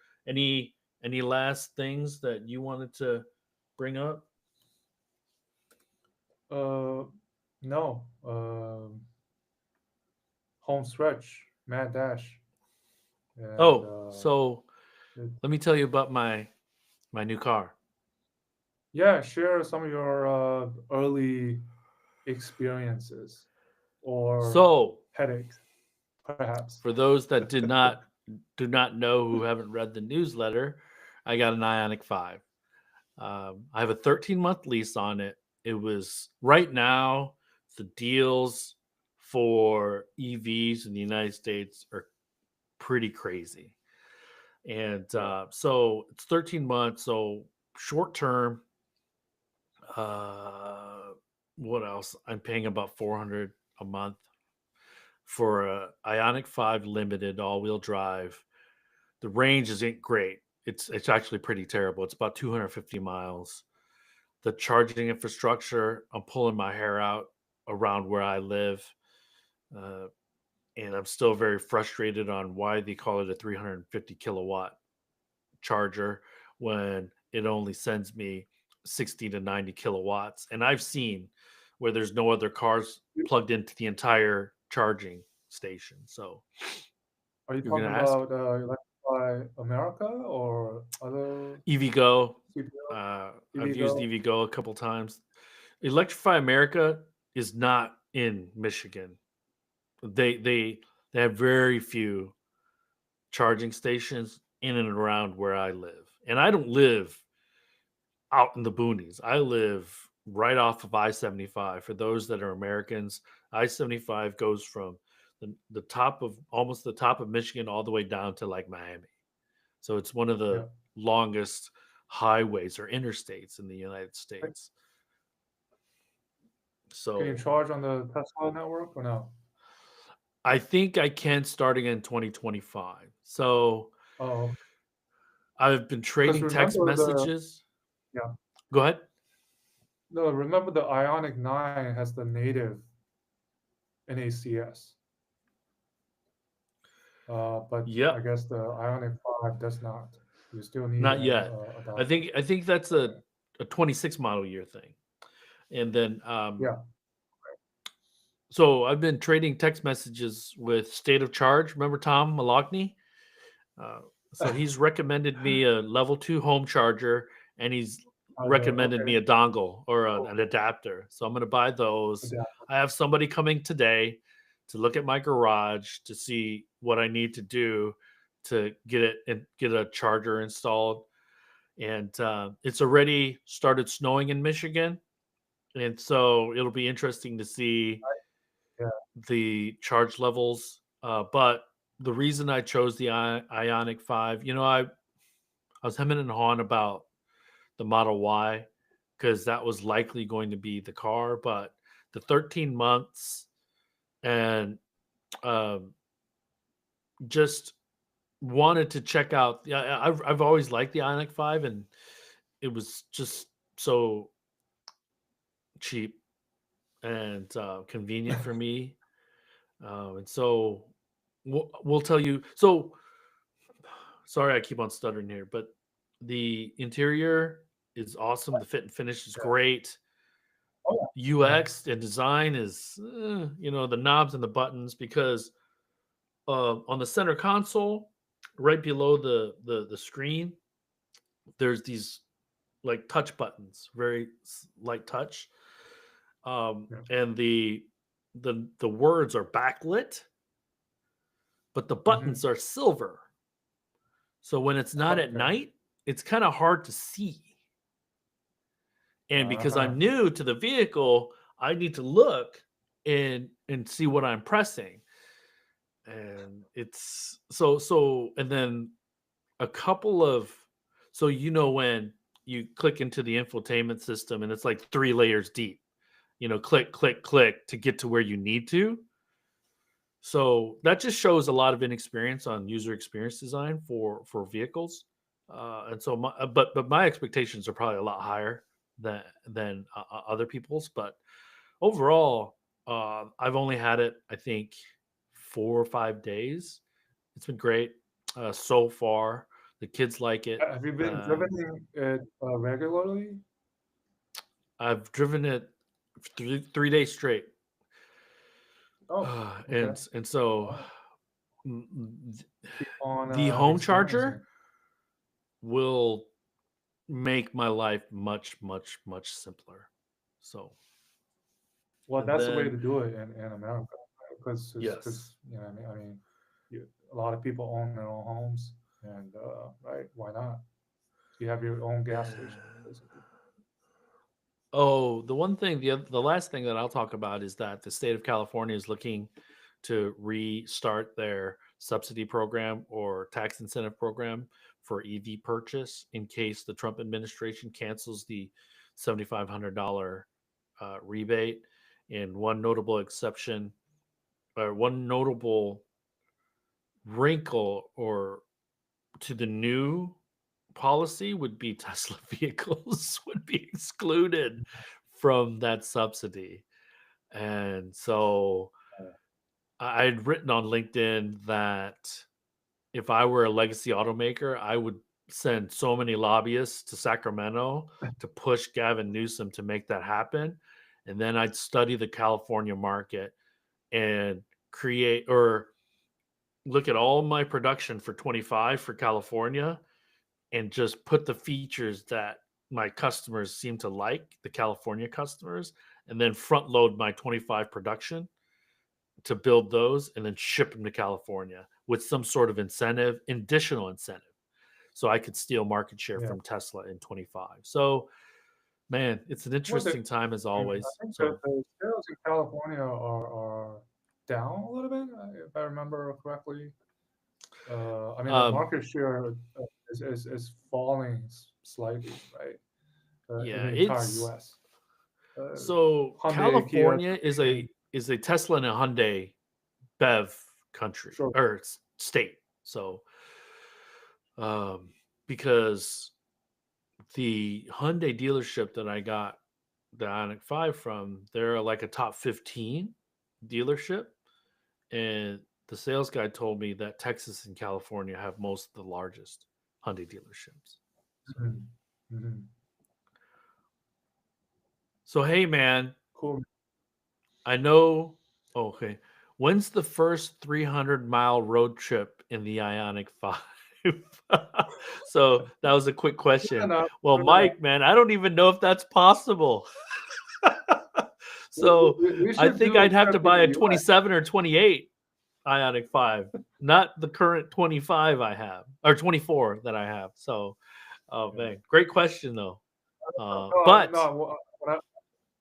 Any last things that you wanted to bring up? No. Home stretch, mad dash, and Oh, so it- let me tell you about my new car. yeah, share some of your early experiences or So headaches, perhaps. for those that do not know who haven't read the newsletter, I got an Ionic 5. I have a 13-month lease on it. It was right now the deals for EVs in the United States are pretty crazy. And Yeah. so it's 13 months. So short term, uh, what else? I'm paying about 400 a month for a Ionic 5 Limited all-wheel drive. The range isn't great. It's actually pretty terrible. It's about 250 miles. The charging infrastructure, I'm pulling my hair out around where I live. Uh, and I'm still very frustrated on why they call it a 350 kilowatt charger when it only sends me 60 to 90 kilowatts. And I've seen where there's no other cars plugged into the entire charging station. So Are you you're going talking to ask about Electrify America or other EVgo. CPO, I've used EVgo? EVgo a couple times. Electrify America is not in Michigan. They have very few charging stations in and around where I live. And I don't live out in the boonies. I live right off of I-75. For those that are Americans, I-75 goes from the top of almost the top of Michigan all the way down to like Miami. So it's one of Yeah. the longest highways or interstates in the United States. Can you So charge on the Tesla network or no? I think I can starting in 2025. So Oh, I've been because trading text remember messages. yeah, Go ahead. no, remember the Ionic 9 has the native NACS. But I Yep, guess the Ionic 5 does not. You still need not yet. a I adapter. think that's a 26 model year thing. And then Yeah. so I've been trading text messages with State of Charge. Remember Tom Malogny? So he's recommended me a level 2 home charger, and he's recommended me Okay. a dongle or Cool. an adapter. So I'm going to buy those. Adapter. I have somebody coming today to look at my garage to see what I need to do to get it and get a charger installed. And it's already started snowing in Michigan, and so it'll be interesting to see Yeah. the charge levels. But the reason I chose the Ionic 5, I was hemming and hawing about the Model Y because that was likely going to be the car, but the 13 months and um, just wanted to check out. Yeah, I've always liked the Ionic 5, and it was just so cheap and convenient for me. And so we'll tell you. So sorry, I keep on stuttering here, but the interior is awesome. The fit and finish is Yeah. great. Oh, UX and design is, the knobs and the buttons because on the center console, right below the screen, there's these like touch buttons, very light touch, yeah. and the words are backlit, but the Mhm. buttons are silver. So when it's not at Okay. night, it's kind of hard to see. And because Uh-huh. I'm new to the vehicle, I need to look and see what I'm pressing. And it's so and then a couple of so when you click into the infotainment system and it's like 3 layers deep, click, click, click to get to where you need to. So that just shows a lot of inexperience on user experience design for vehicles. And so but my expectations are probably a lot higher than other people's. But overall, I've only had it, I think, 4 or 5 days. It's been great so far. The kids like it. Have you been driving it regularly? I've driven it 3 days straight. Oh, okay. And so Wow. mm, mm, Keep on the home experiencing. charger will make my life much, much, much simpler. So, Well, and that's the way then to do it in America, because yes, you know, you, a lot of people own their own homes, and right, why not? You have your own gas station, basically. oh, the one thing, the last thing that I'll talk about is that the state of California is looking to restart their subsidy program or tax incentive program for EV purchase in case the Trump administration cancels the $7,500 rebate. And one notable exception, or one notable wrinkle, or to the new policy would be Tesla vehicles would be excluded from that subsidy. And so I'd written on LinkedIn that if I were a legacy automaker, I would send so many lobbyists to Sacramento to push Gavin Newsom to make that happen. And then I'd study the California market and create, or look at all my production for 25 for California, and just put the features that my customers seem to like, the California customers, and then front load my 25 production to build those and then ship them to California with some sort of incentive, additional incentive, so I could steal market share Yeah. from Tesla in 25. So, man, it's an Well, interesting time as I always. think that So, the sales in California are down a little bit, if I remember correctly. The um, market share is falling slightly, right? In yeah, the entire it's U.S. Uh, so Hyundai, Kia, California is a Tesla and a Hyundai BEV country sure. or state. So, um, because the Hyundai dealership that I got the Ioniq 5 from, they're like a top 15 dealership. And the sales guy told me that Texas and California have most of the largest Hyundai dealerships. So, Mhm. Mhm. so hey, man, Cool. I know. Oh, okay. When's the first 300-mile road trip in the Ioniq 5? So that was a quick Fair question. enough. Well, Fair enough. Mike, man, I don't even know if that's possible. So We I should think do a I'd have to trip in buy the a U.S. 27 or 28 Ioniq 5, not the current 25 I have, or 24 that I have. So, oh Yeah. man, great question though. No, But what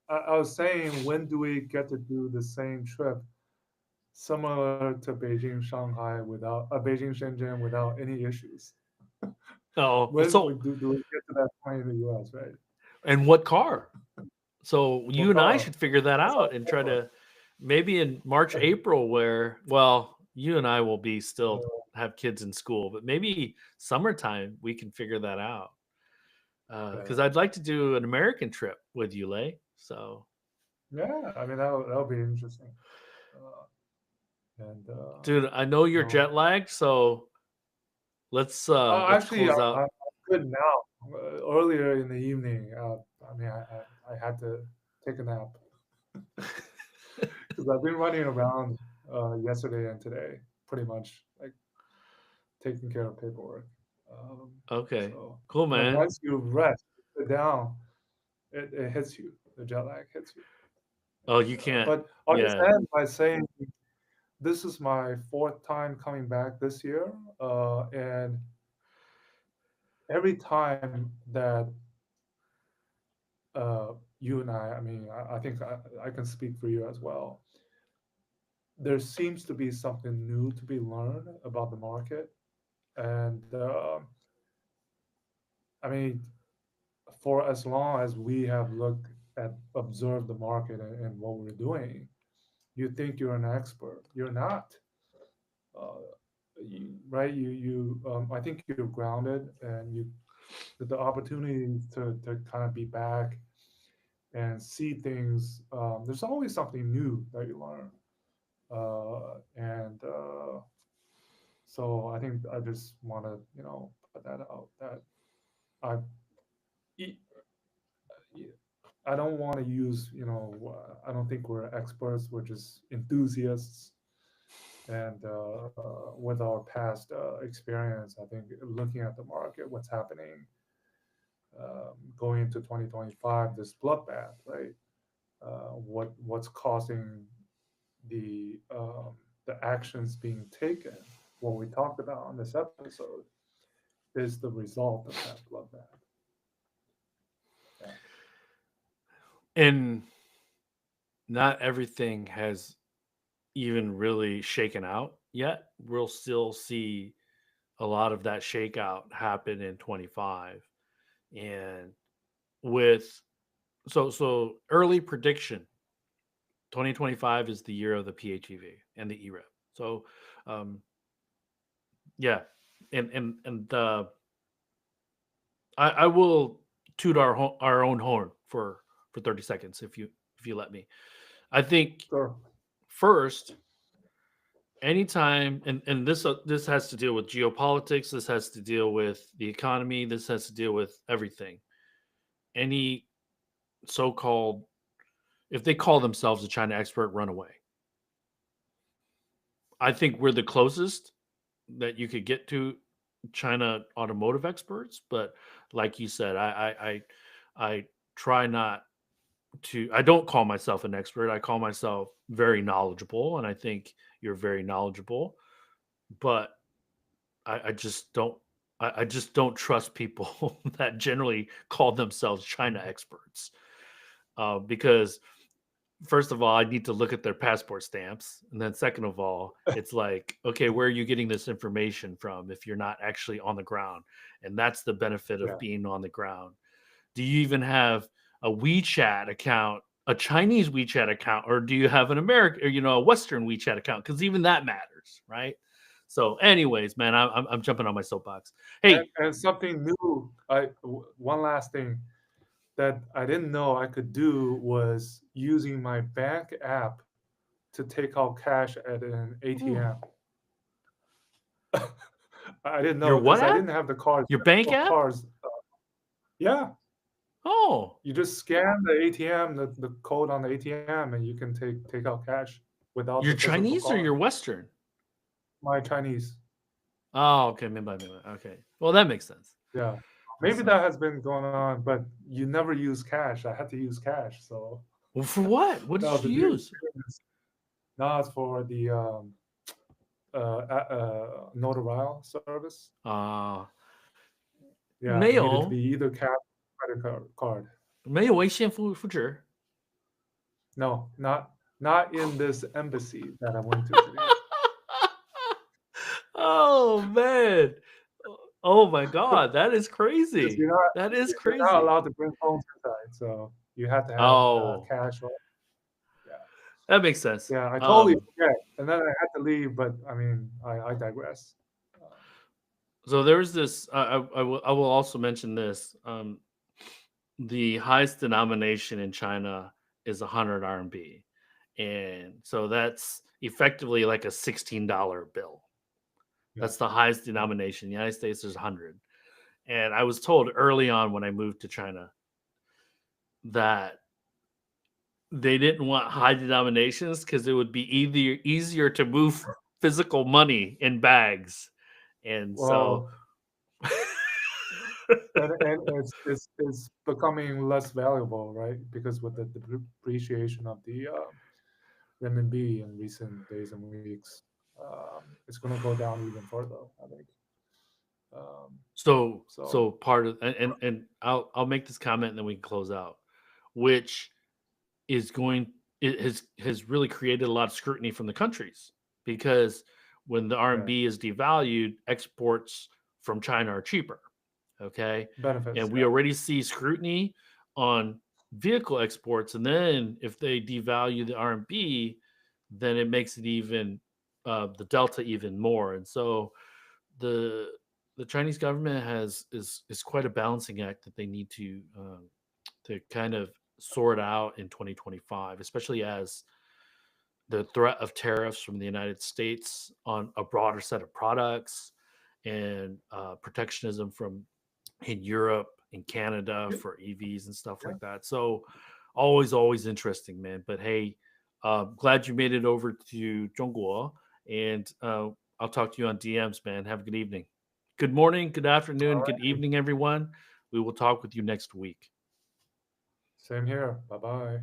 I was saying, when do we get to do the same trip, similar to Beijing, Shanghai, without Beijing, Shenzhen, without any issues? oh, When so do we get to that point in the U.S., right? and what car? So you What and I car? should figure that That's our out and try problem. to maybe in March, April, where, well, you and I will be Uh, still have kids in school, but maybe summertime we can figure that out. Because yeah, I'd like to do an American trip with you, Lay. So, yeah. That'll be interesting. Uh, and dude, I know you're so, jet lagged, so let's actually, close I'm out. good now. Earlier in the evening, I had to take a nap because I've been running around yesterday and today, pretty much like taking care of paperwork. Um, Okay, so cool, man. once you rest, sit down, it hits you. The jet lag hits you. Oh, you And can't. but I'll just Yeah. end by saying this is my fourth time coming back this year, and every time that you and I think I can speak for you as well. There seems to be something new to be learned about the market, and I mean, for as long as we have looked at observed the market and what we're doing, you think you're an expert. You're not. Uh, right? I think you're grounded, and the opportunity to kind of be back and see things. There's always something new that you learn, and So I think I just want to, put that out that I, e- I don't want to use, I don't think we're experts. We're just enthusiasts. And with our past experience, I think looking at the market, what's happening going into 2025, this bloodbath, right? What's causing the actions being taken? What we talked about on this episode is the result of that bloodbath. Yeah. And not everything has even really shaken out yet. We'll still see a lot of that shakeout happen in 25. And with so early prediction, 2025 is the year of the PHEV and the EREV. So um yeah, and I will toot our own horn for 30 seconds if you let me. I think Sure. first, anytime, and this has to deal with geopolitics, this has to deal with the economy, this has to deal with everything. Any so-called, if they call themselves a China expert, run away. I think we're the closest that you could get to China automotive experts, but like you said, I try not to. I don't call myself an expert. I call myself very knowledgeable, and I think you're very knowledgeable. But I just don't. I just don't trust people that generally call themselves China experts, because first of all, I need to look at their passport stamps. And then second of all, it's like, okay, where are you getting this information from if you're not actually on the ground? And that's the benefit of Yeah. being on the ground. Do you even have a WeChat account, a Chinese WeChat account, or do you have an American or, a Western WeChat account? Because even that matters, right? So, anyways, man, I'm jumping on my soapbox. Hey, And something new. One last thing that I didn't know I could do was using my bank app to take out cash at an ooh, ATM. I didn't your know what because I app? didn't have the cards. Your bank Physical app? cards. Yeah, Oh, you just scan the ATM, the code on the ATM, and you can take out cash without you're the physical Chinese or card. you're Western? My Chinese. Oh, okay. Maybe. Okay. Well, that makes sense. Yeah. Maybe So, that has been going on, but you never use cash. I had to use cash, so well, for what? What that did was a you new use? experience. Now it's for the notarial service. Uh, Yeah, it needed to be 没有 either cash or card. 没有微信复制 No, not in this embassy that I went to today. Oh man. Oh my god, that is Because crazy. That is you're not crazy. allowed to bring phones inside, so you have to have Oh, cash. Or, yeah, that makes sense. yeah. I totally forget, and then I had to leave. But I mean, I digress. So there was this. I will also mention this. The highest denomination in China is 100 RMB, and so that's effectively like a $16 bill. Yeah, That's the highest denomination. In the United States, there's 100. And I was told early on when I moved to China that they didn't want high denominations because it would be easier to move physical money in bags. And so well, and it's becoming less valuable, right? Because with the depreciation of the renminbi in recent days and weeks, it's going to go down even further, I think. So so part of and I'll make this comment and then we can close out, which is going it has really created a lot of scrutiny from the countries because when the yeah, RMB is devalued, exports from China are cheaper. Okay. benefits. And we Yeah, already see scrutiny on vehicle exports. And then if they devalue the RMB, then it makes it even the delta even more. And so the the Chinese government is quite a balancing act that they need to kind of sort out in 2025, especially as the threat of tariffs from the United States on a broader set of products and protectionism from in Europe and Canada Yeah, for EVs and stuff yeah. like that. So always interesting, man. But hey, glad you made it over to Zhongguo, and I'll talk to you on DMs, man. Have a good evening. Good morning, good All afternoon, good right. evening, everyone. We will talk with you next week. Same here. Bye bye.